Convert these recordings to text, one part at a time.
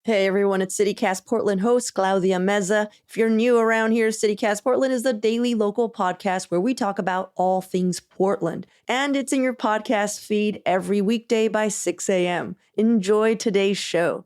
Hey everyone, it's CityCast Portland host Claudia Meza. If you're new around here, CityCast Portland is the daily local podcast where we talk about all things Portland. And it's in your podcast feed every weekday by 6 a.m. Enjoy today's show.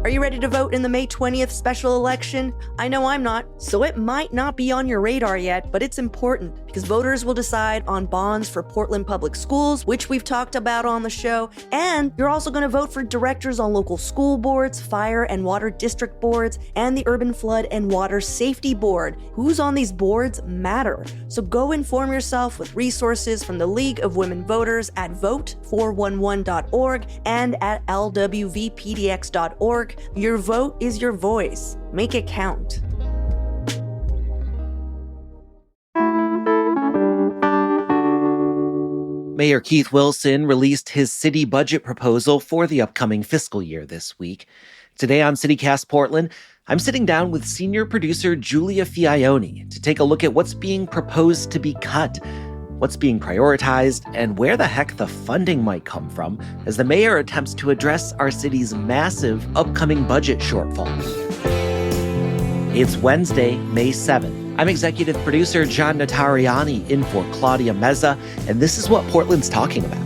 Are you ready to vote in the May 20th special election? I know I'm not, so it might not be on your radar yet, but it's important because voters will decide on bonds for Portland Public Schools, which we've talked about on the show, and you're also going to vote for directors on local school boards, fire and water district boards, and the Urban Flood and Water Safety Board. Who's on these boards matter, so go inform yourself with resources from the League of Women Voters at vote411.org and at lwvpdx.org. Your vote is your voice. Make it count. Mayor Keith Wilson released his city budget proposal for the upcoming fiscal year this week. Today on CityCast Portland, I'm sitting down with senior producer Giulia Fiaoni to take a look at what's being proposed to be cut, what's being prioritized, and where the heck the funding might come from as the mayor attempts to address our city's massive upcoming budget shortfall. It's Wednesday, May 7th. I'm executive producer John Notarianni in for Claudia Meza, and this is what Portland's talking about.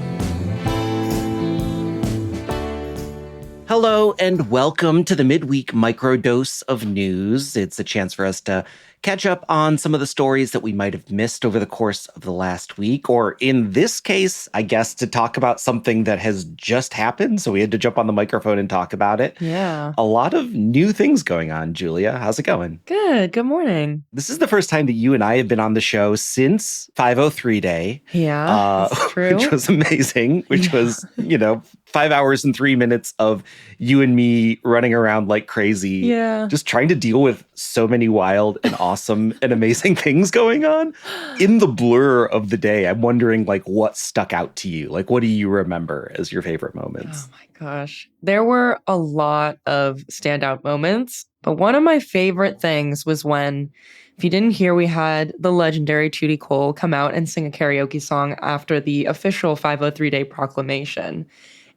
Hello, and welcome to the midweek microdose of news. It's a chance for us to catch up on some of the stories that we might have missed over the course of the last week, or in this case, I guess, to talk about something that has just happened. So we had to jump on the microphone and talk about it. Yeah. A lot of new things going on, Giulia. How's it going? Good. Good morning. This is the first time that you and I have been on the show since 503 Day. Yeah, that's true. Which was amazing, which was, 5 hours and 3 minutes of you and me running around like crazy. Yeah. Just trying to deal with so many wild and awesome and amazing things going on. In the blur of the day, I'm wondering, what stuck out to you? What do you remember as your favorite moments? Oh my gosh. There were a lot of standout moments, but one of my favorite things was when, if you didn't hear, we had the legendary Tootie Cole come out and sing a karaoke song after the official 503 Day proclamation.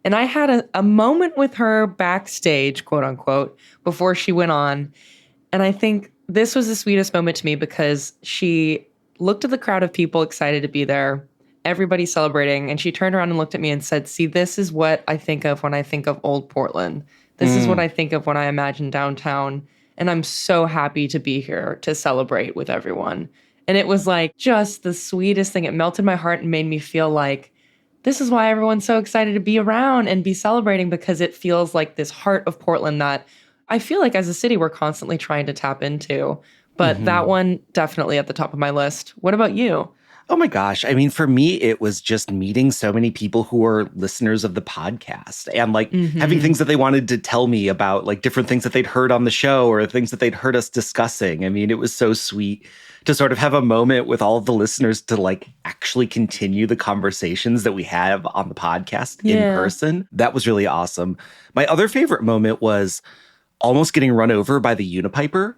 And I had a moment with her backstage, quote unquote, before she went on. And I think this was the sweetest moment to me because she looked at the crowd of people excited to be there, everybody celebrating, and she turned around and looked at me and said, "See, this is what I think of when I think of old Portland. This is what I think of when I imagine downtown. And I'm so happy to be here to celebrate with everyone." And it was just the sweetest thing. It melted my heart and made me feel like this is why everyone's so excited to be around and be celebrating, because it feels like this heart of Portland that I feel like as a city we're constantly trying to tap into. But that one definitely at the top of my list. What about you? Oh my gosh. I mean, for me, it was just meeting so many people who are listeners of the podcast and having things that they wanted to tell me about, different things that they'd heard on the show or things that they'd heard us discussing. I mean, it was so sweet to sort of have a moment with all of the listeners to actually continue the conversations that we have on the podcast in person. That was really awesome. My other favorite moment was almost getting run over by the Unipiper.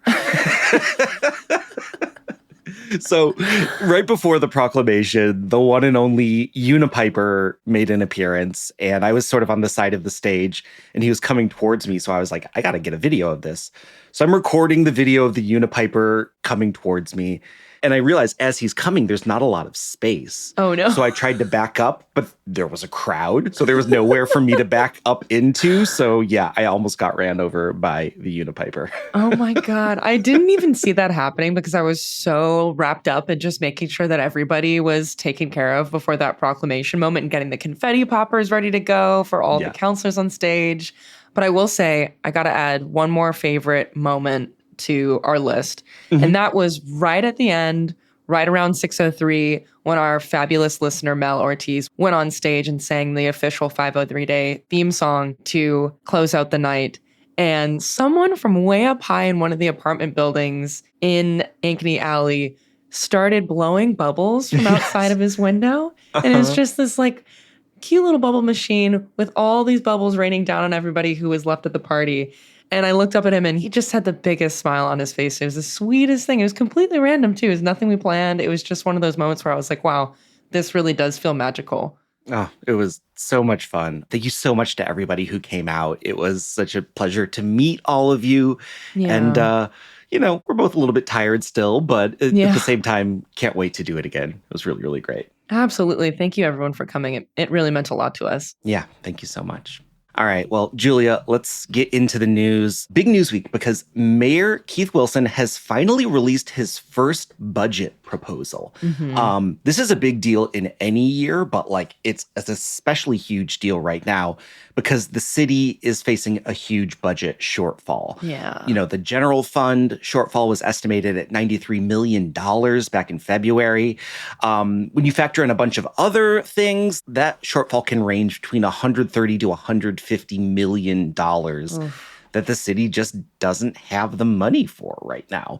So right before the proclamation, the one and only Unipiper made an appearance, and I was sort of on the side of the stage, and he was coming towards me. So I was like, I got to get a video of this. So I'm recording the video of the Unipiper coming towards me. And I realized as he's coming, there's not a lot of space. Oh, no. So I tried to back up, but there was a crowd. So there was nowhere for me to back up into. So yeah, I almost got ran over by the Unipiper. Oh my God. I didn't even see that happening because I was so wrapped up in just making sure that everybody was taken care of before that proclamation moment and getting the confetti poppers ready to go for all the counselors on stage. But I will say, I got to add one more favorite moment to our list. And that was right at the end, right around 6:03, when our fabulous listener, Mel Ortiz, went on stage and sang the official 503 Day theme song to close out the night. And someone from way up high in one of the apartment buildings in Ankeny Alley started blowing bubbles from outside of his window. And it was just this cute little bubble machine with all these bubbles raining down on everybody who was left at the party. And I looked up at him and he just had the biggest smile on his face. It was the sweetest thing. It was completely random too. It was nothing we planned. It was just one of those moments where I was like, wow, this really does feel magical. Oh, it was so much fun. Thank you so much to everybody who came out. It was such a pleasure to meet all of you. And, Yeah. we're both a little bit tired still, but at the Yeah. same time, can't wait to do it again. It was really, really great. Absolutely. Thank you, everyone, for coming. It really meant a lot to us. Yeah, thank you so much. All right. Well, Julia, let's get into the news. Big news week because Mayor Keith Wilson has finally released his first budget proposal. This is a big deal in any year, but it's an especially huge deal right now because the city is facing a huge budget shortfall. Yeah. The general fund shortfall was estimated at $93 million back in February. When you factor in a bunch of other things, that shortfall can range between $130 to $150 million that the city just doesn't have the money for right now.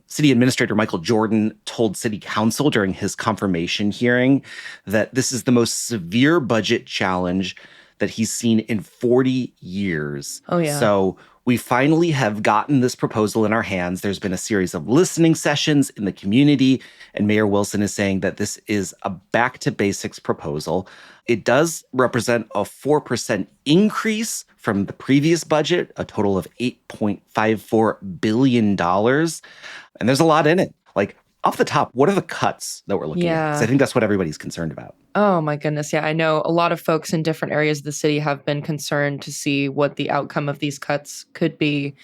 City Administrator Michael Jordan told City Council during his confirmation hearing that this is the most severe budget challenge that he's seen in 40 years. Oh, yeah. So we finally have gotten this proposal in our hands. There's been a series of listening sessions in the community, and Mayor Wilson is saying that this is a back to basics proposal. It does represent a 4% increase from the previous budget, a total of $8.54 billion. And there's a lot in it. Off the top, what are the cuts that we're looking at? 'Cause I think that's what everybody's concerned about. Oh, my goodness. Yeah, I know a lot of folks in different areas of the city have been concerned to see what the outcome of these cuts could be.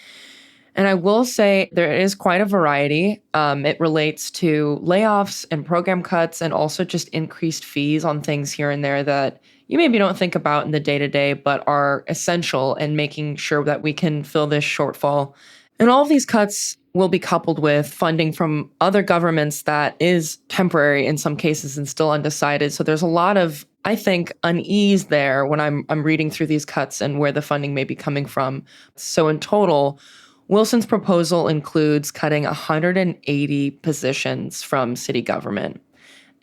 And I will say there is quite a variety. It relates to layoffs and program cuts and also just increased fees on things here and there that you maybe don't think about in the day-to-day, but are essential in making sure that we can fill this shortfall. And all of these cuts will be coupled with funding from other governments that is temporary in some cases and still undecided. So there's a lot of, I think, unease there when I'm reading through these cuts and where the funding may be coming from. So in total, Wilson's proposal includes cutting 180 positions from city government.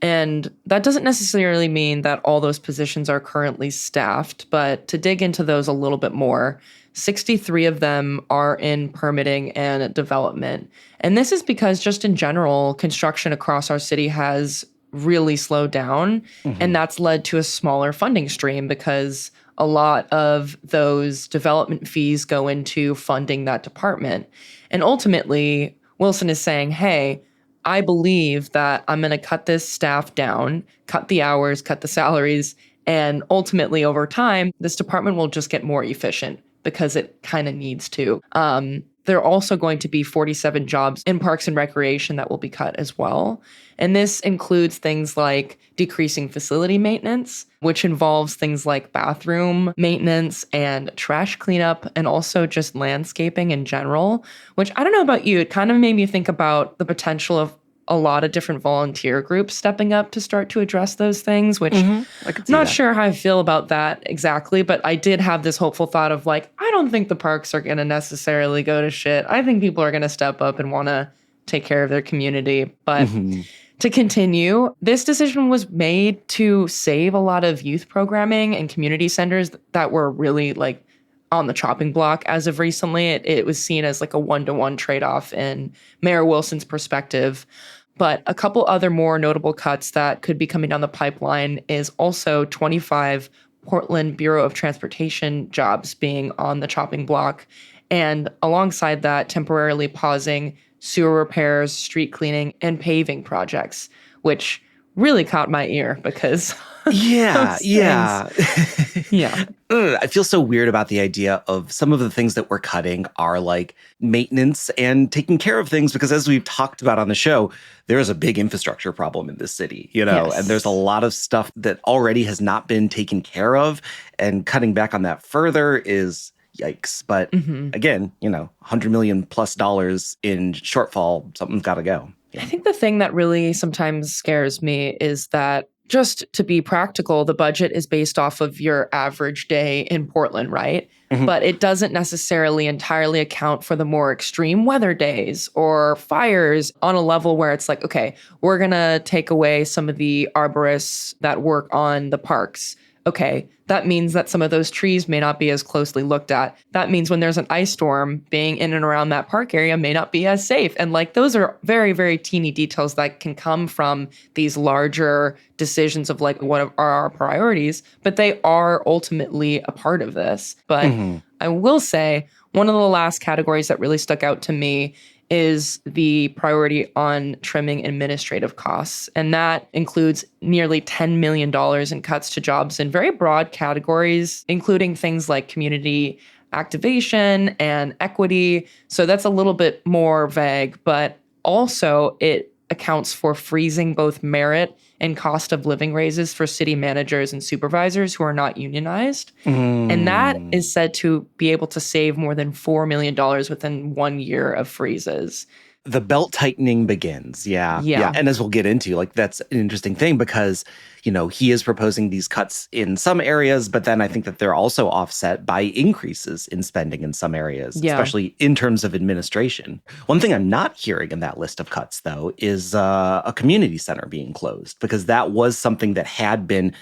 And that doesn't necessarily mean that all those positions are currently staffed, but to dig into those a little bit more, 63 of them are in permitting and development. And this is because just in general, construction across our city has really slowed down. And that's led to a smaller funding stream because a lot of those development fees go into funding that department. And ultimately, Wilson is saying, hey, I believe that I'm going to cut this staff down, cut the hours, cut the salaries, and ultimately over time, this department will just get more efficient because it kind of needs to. There are also going to be 47 jobs in parks and recreation that will be cut as well. And this includes things like decreasing facility maintenance, which involves things like bathroom maintenance and trash cleanup, and also just landscaping in general, which I don't know about you, it kind of made me think about the potential of a lot of different volunteer groups stepping up to start to address those things, which I'm not sure how I feel about that exactly, but I did have this hopeful thought of I don't think the parks are going to necessarily go to shit. I think people are going to step up and want to take care of their community. But to continue, this decision was made to save a lot of youth programming and community centers that were really on the chopping block as of recently. It was seen as a one-to-one trade-off in Mayor Wilson's perspective. But a couple other more notable cuts that could be coming down the pipeline is also 25 Portland Bureau of Transportation jobs being on the chopping block. And alongside that, temporarily pausing sewer repairs, street cleaning, and paving projects, which really caught my ear because yeah. Yeah. I feel so weird about the idea of some of the things that we're cutting are maintenance and taking care of things, because as we've talked about on the show, there is a big infrastructure problem in this city, Yes. and there's a lot of stuff that already has not been taken care of, and cutting back on that further is yikes. But again, $100 million plus in shortfall, something's got to go. I think the thing that really sometimes scares me is that, just to be practical, the budget is based off of your average day in Portland, right? But it doesn't necessarily entirely account for the more extreme weather days or fires on a level where it's okay, we're going to take away some of the arborists that work on the parks. okay, that means that some of those trees may not be as closely looked at. That means when there's an ice storm, being in and around that park area may not be as safe. And like those are very, very teeny details that can come from these larger decisions of like what are our priorities, but they are ultimately a part of this. But I will say one of the last categories that really stuck out to me is the priority on trimming administrative costs. And that includes nearly $10 million in cuts to jobs in very broad categories, including things like community activation and equity. So that's a little bit more vague, but also it accounts for freezing both merit and cost of living raises for city managers and supervisors who are not unionized. And that is said to be able to save more than $4 million within 1 year of freezes. The belt tightening begins. Yeah. And as we'll get into, like, that's an interesting thing because, you know, he is proposing these cuts in some areas, but then I think that they're also offset by increases in spending in some areas, especially in terms of administration. One thing I'm not hearing in that list of cuts, though, is a community center being closed, because that was something that had been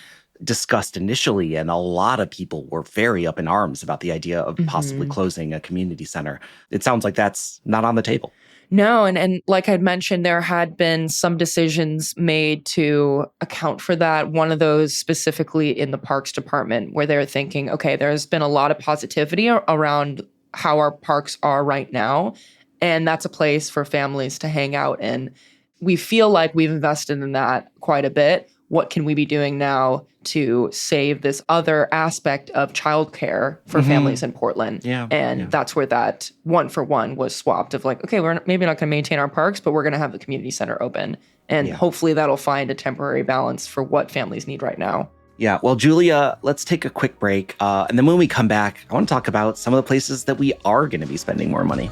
discussed initially, and a lot of people were very up in arms about the idea of possibly closing a community center. It sounds like that's not on the table. No, and like I'd mentioned, there had been some decisions made to account for that. One of those specifically in the Parks Department, where they're thinking, okay, there's been a lot of positivity around how our parks are right now, and that's a place for families to hang out in. We feel like we've invested in that quite a bit. What can we be doing now to save this other aspect of childcare for families in Portland? That's where that 1-for-1 was swapped of like, okay, we're maybe not going to maintain our parks, but we're going to have the community center open. And hopefully that'll find a temporary balance for what families need right now. Yeah, well, Giulia, let's take a quick break. And then when we come back, I want to talk about some of the places that we are going to be spending more money.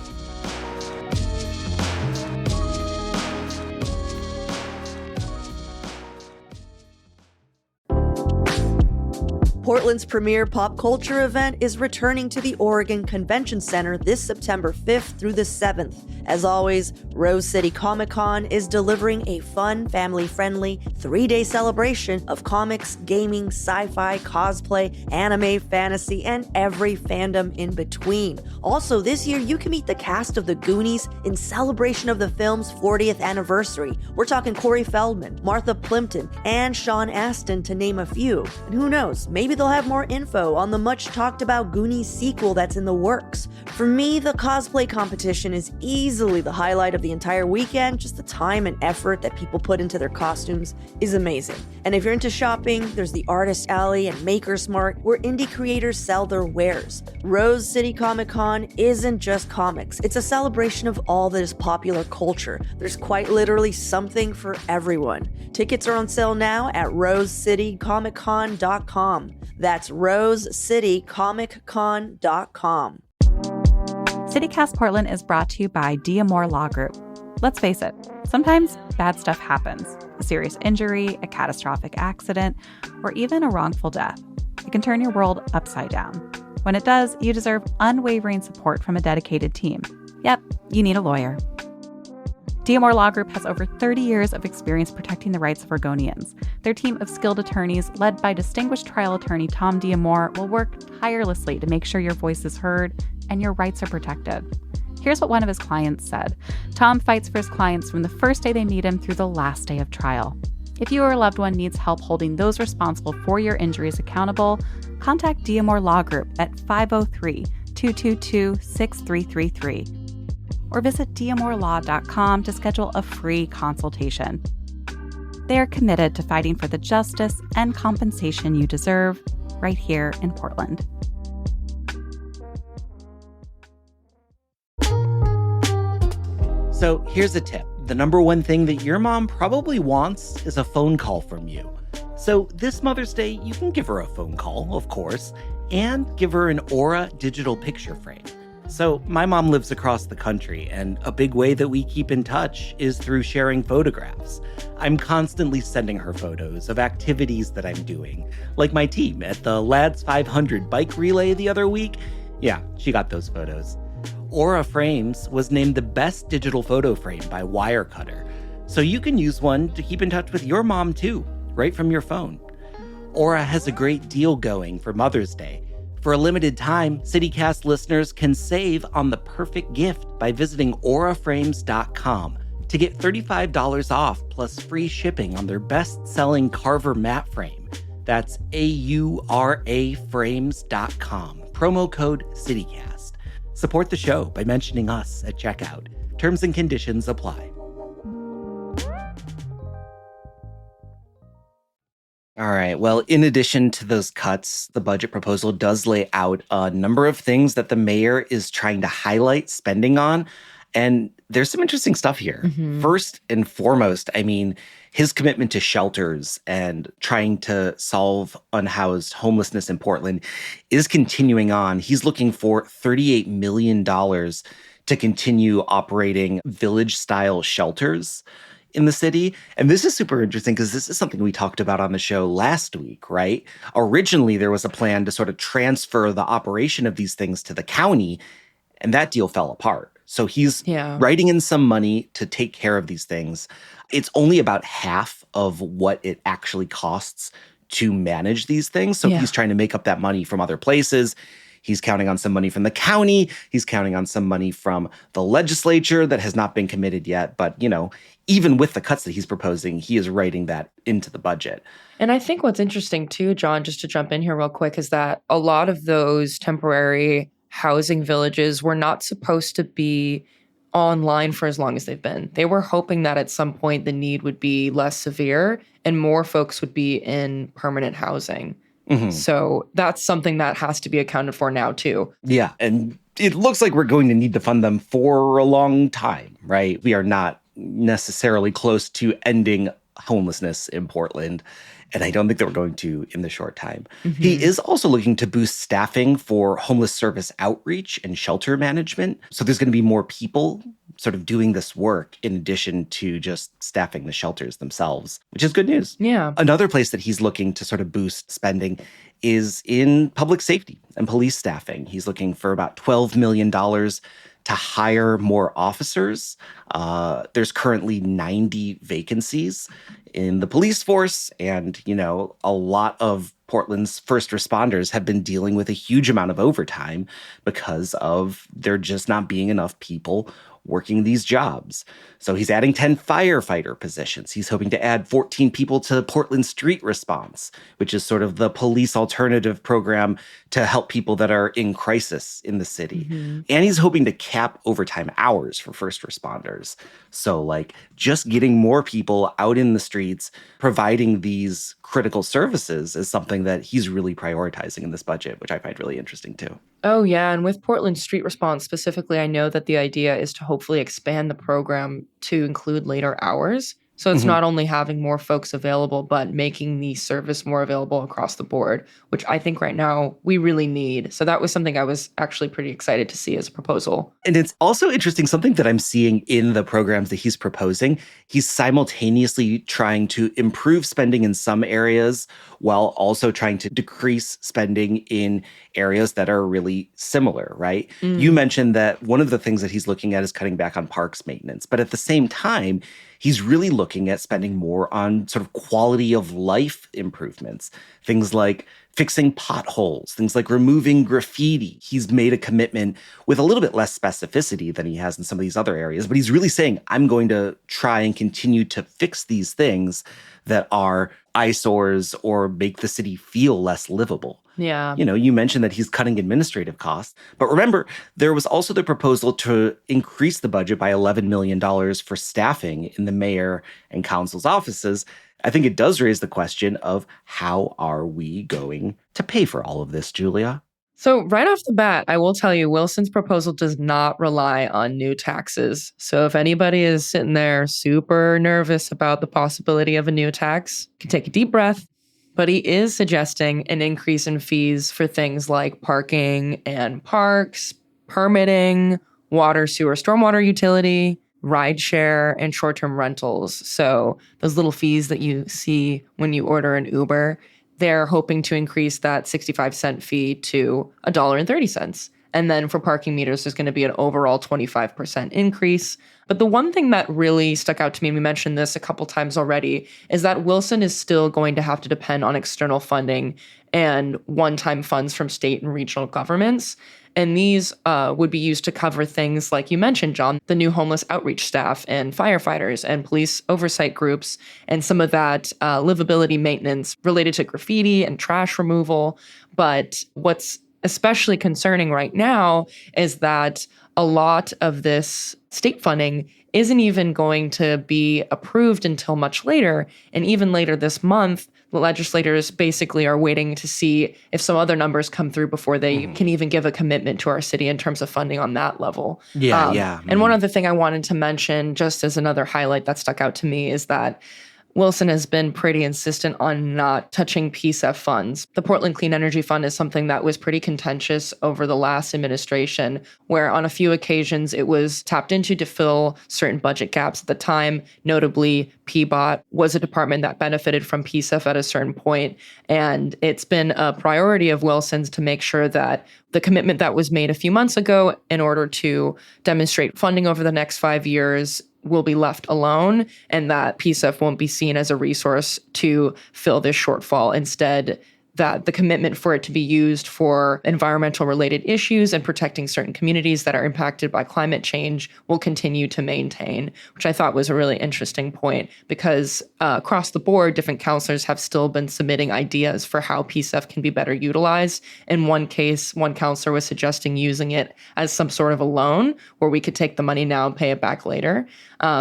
Portland's premier pop culture event is returning to the Oregon Convention Center this September 5th through the 7th. As always, Rose City Comic-Con is delivering a fun, family-friendly, 3-day celebration of comics, gaming, sci-fi, cosplay, anime, fantasy, and every fandom in between. Also, this year, you can meet the cast of The Goonies in celebration of the film's 40th anniversary. We're talking Corey Feldman, Martha Plimpton, and Sean Astin, to name a few. And who knows, maybe they'll have more info on the much-talked-about Goonies sequel that's in the works. For me, the cosplay competition is easily the highlight of the entire weekend. Just the time and effort that people put into their costumes is amazing. And if you're into shopping, there's the Artist Alley and Maker's Mart, where indie creators sell their wares. Rose City Comic-Con isn't just comics. It's a celebration of all that is popular culture. There's quite literally something for everyone. Tickets are on sale now at rosecitycomiccon.com. That's rosecitycomiccon.com. CityCast Portland is brought to you by D'Amore Law Group. Let's face it, sometimes bad stuff happens. A serious injury, a catastrophic accident, or even a wrongful death. It can turn your world upside down. When it does, you deserve unwavering support from a dedicated team. Yep, you need a lawyer. D'Amore Law Group has over 30 years of experience protecting the rights of Oregonians. Their team of skilled attorneys, led by distinguished trial attorney Tom D'Amore, will work tirelessly to make sure your voice is heard and your rights are protected. Here's what one of his clients said. Tom fights for his clients from the first day they meet him through the last day of trial. If you or a loved one needs help holding those responsible for your injuries accountable, contact D'Amore Law Group at 503-222-6333 or visit d'amorelaw.com to schedule a free consultation. They are committed to fighting for the justice and compensation you deserve right here in Portland. So here's a tip. The number one thing that your mom probably wants is a phone call from you. So this Mother's Day, you can give her a phone call, of course, and give her an Aura digital picture frame. So my mom lives across the country, and a big way that we keep in touch is through sharing photographs. I'm constantly sending her photos of activities that I'm doing, like my team at the Lads 500 bike relay the other week. Yeah, she got those photos. Aura Frames was named the best digital photo frame by Wirecutter, so you can use one to keep in touch with your mom too, right from your phone. Aura has a great deal going for Mother's Day. For a limited time, CityCast listeners can save on the perfect gift by visiting auraframes.com to get $35 off plus free shipping on their best-selling Carver mat frame. That's auraframes.com. Promo code CityCast. Support the show by mentioning us at checkout. Terms and conditions apply. All right. Well, in addition to those cuts, the budget proposal does lay out a number of things that the mayor is trying to highlight spending on. And there's some interesting stuff here. First and foremost, I mean, his commitment to shelters and trying to solve unhoused homelessness in Portland is continuing on. He's looking for $38 million to continue operating village-style shelters in the city. And this is super interesting because this is something we talked about on the show last week, right? Originally, there was a plan to sort of transfer the operation of these things to the county, and that deal fell apart. So he's writing in some money to take care of these things. It's only about half of what it actually costs to manage these things. So he's trying to make up that money from other places. He's counting on some money from the county. He's counting on some money from the legislature that has not been committed yet. But, you know, even with the cuts that he's proposing, he is writing that into the budget. And I think what's interesting too, John, just to jump in here real quick, is that a lot of those temporary housing villages were not supposed to be online for as long as they've been. They were hoping that at some point the need would be less severe and more folks would be in permanent housing. So that's something that has to be accounted for now too. Yeah, and it looks like we're going to need to fund them for a long time, right? We are not necessarily close to ending homelessness in Portland. And I don't think that we're going to in the short time. He is also looking to boost staffing for homeless service outreach and shelter management. So there's going to be more people sort of doing this work in addition to just staffing the shelters themselves, which is good news. Yeah. Another place that he's looking to sort of boost spending is in public safety and police staffing. He's looking for about $12 million to hire more officers. There's currently 90 vacancies in the police force. And, you know, a lot of Portland's first responders have been dealing with a huge amount of overtime because of there just not being enough people working these jobs. So he's adding 10 firefighter positions. He's hoping to add 14 people to Portland Street Response, which is sort of the police alternative program to help people that are in crisis in the city. And he's hoping to cap overtime hours for first responders. So like just getting more people out in the streets, providing these critical services is something that he's really prioritizing in this budget, which I find really interesting too. Oh, yeah. And with Portland Street Response specifically, I know that the idea is to hopefully expand the program to include later hours. So it's not only having more folks available, but making the service more available across the board, which I think right now we really need. So that was something I was actually pretty excited to see as a proposal. And it's also interesting, something that I'm seeing in the programs that he's proposing, he's simultaneously trying to improve spending in some areas while also trying to decrease spending in areas that are really similar, right? You mentioned that one of the things that he's looking at is cutting back on parks maintenance. But at the same time, he's really looking at spending more on sort of quality of life improvements, things like fixing potholes, things like removing graffiti. He's made a commitment with a little bit less specificity than he has in some of these other areas, but he's really saying, I'm going to try and continue to fix these things that are eyesores or make the city feel less livable. Yeah. You know, you mentioned that he's cutting administrative costs. But remember, there was also the proposal to increase the budget by $11 million for staffing in the mayor and council's offices. I think it does raise the question of how are we going to pay for all of this, Giulia? So right off the bat, I will tell you, Wilson's proposal does not rely on new taxes. So if anybody is sitting there super nervous about the possibility of a new tax, you can take a deep breath. But he is suggesting an increase in fees for things like parking and parks, permitting, water, sewer, stormwater utility, rideshare, and short-term rentals. So those little fees that you see when you order an Uber, they're hoping to increase that 65-cent fee to $1.30. And then for parking meters, there's going to be an overall 25% increase. But the one thing that really stuck out to me, and we mentioned this a couple times already, is that Wilson is still going to have to depend on external funding and one-time funds from state and regional governments. And these would be used to cover things like you mentioned, John, the new homeless outreach staff and firefighters and police oversight groups, and some of that livability maintenance related to graffiti and trash removal. But what's especially concerning right now is that a lot of this state funding isn't even going to be approved until much later. And even later this month, the legislators basically are waiting to see if some other numbers come through before they can even give a commitment to our city in terms of funding on that level. And one other thing I wanted to mention, just as another highlight that stuck out to me, is that Wilson has been pretty insistent on not touching PSEF funds. The Portland Clean Energy Fund is something that was pretty contentious over the last administration, where on a few occasions it was tapped into to fill certain budget gaps at the time. Notably, PBOT was a department that benefited from PSEF at a certain point, and it's been a priority of Wilson's to make sure that the commitment that was made a few months ago in order to demonstrate funding over the next 5 years will be left alone, and that PSEF won't be seen as a resource to fill this shortfall. Instead, that the commitment for it to be used for environmental related issues and protecting certain communities that are impacted by climate change will continue to maintain, which I thought was a really interesting point, because across the board, different counselors have still been submitting ideas for how PSEF can be better utilized. In one case, one counselor was suggesting using it as some sort of a loan where we could take the money now and pay it back later.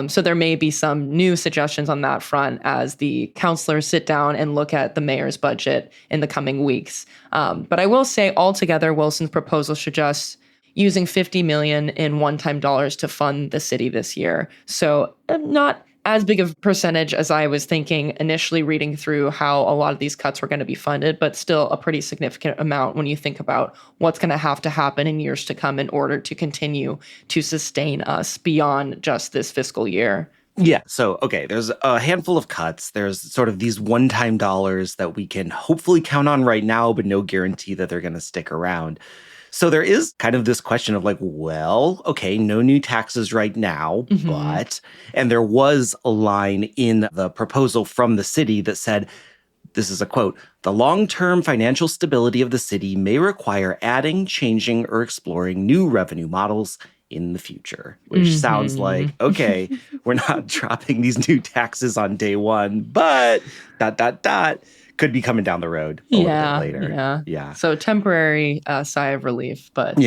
So there may be some new suggestions on that front as the counselors sit down and look at the mayor's budget in the coming weeks. But I will say altogether, Wilson's proposal suggests using $50 million in one-time dollars to fund the city this year. So not as big of a percentage as I was thinking initially reading through how a lot of these cuts were going to be funded, but still a pretty significant amount when you think about what's going to happen in years to come in order to continue to sustain us beyond just this fiscal year. Yeah. So, okay, there's a handful of cuts. There's sort of these one-time dollars that we can hopefully count on right now, but no guarantee that they're going to stick around. So there is kind of this question of like, well, okay, no new taxes right now, but, and there was a line in the proposal from the city that said, this is a quote, "The long-term financial stability of the city may require adding, changing, or exploring new revenue models in the future," which sounds like, okay, we're not dropping these new taxes on day one, but ... could be coming down the road a little bit later. Yeah. So temporary sigh of relief, but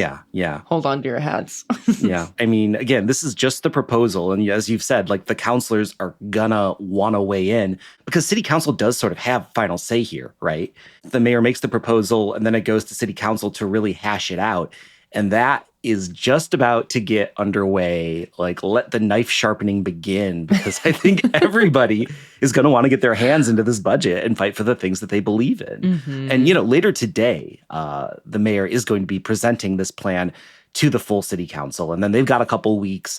hold on to your hats. Yeah. I mean, again, this is just the proposal. And as you've said, like the counselors are gonna want to weigh in because city council does sort of have final say here, right? The mayor makes the proposal and then it goes to city council to really hash it out. And that is just about to get underway. Like, let the knife sharpening begin, because I think everybody is going to want to get their hands into this budget and fight for the things that they believe in. And, you know, later today, the mayor is going to be presenting this plan to the full city council. And then they've got a couple weeks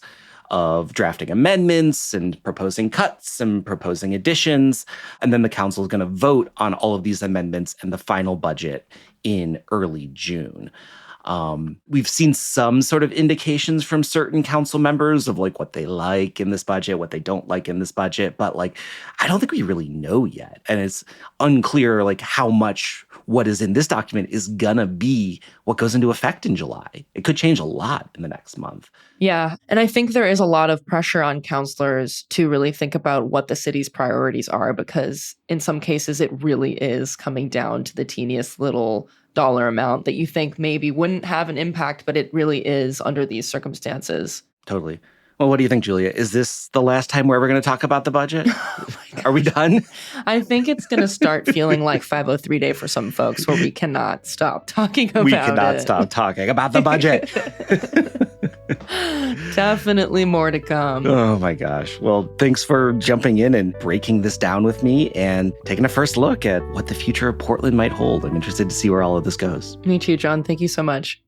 of drafting amendments and proposing cuts and proposing additions. And then the council is going to vote on all of these amendments and the final budget in early June. We've seen some sort of indications from certain council members of like what they like in this budget, what they don't like in this budget. But like, I don't think we really know yet. And it's unclear like how much what is in this document is gonna be what goes into effect in July. It could change a lot in the next month. Yeah. And I think there is a lot of pressure on counselors to really think about what the city's priorities are, because in some cases it really is coming down to the teeniest little dollar amount that you think maybe wouldn't have an impact, but it really is under these circumstances. Totally. Well, what do you think, Julia? Is this the last time we're ever going to talk about the budget? Are we done? I think it's going to start feeling like 503 day for some folks where we cannot stop talking about it. We cannot stop talking about the budget. Definitely more to come. Oh my gosh. Well, thanks for jumping in and breaking this down with me and taking a first look at what the future of Portland might hold. I'm interested to see where all of this goes. Me too, John. Thank you so much.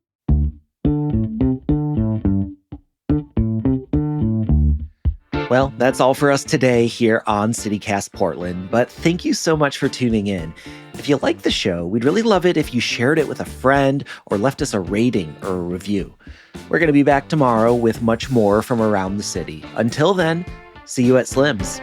Well, that's all for us today here on CityCast Portland, but thank you so much for tuning in. If you like the show, we'd really love it if you shared it with a friend or left us a rating or a review. We're going to be back tomorrow with much more from around the city. Until then, see you at Slim's.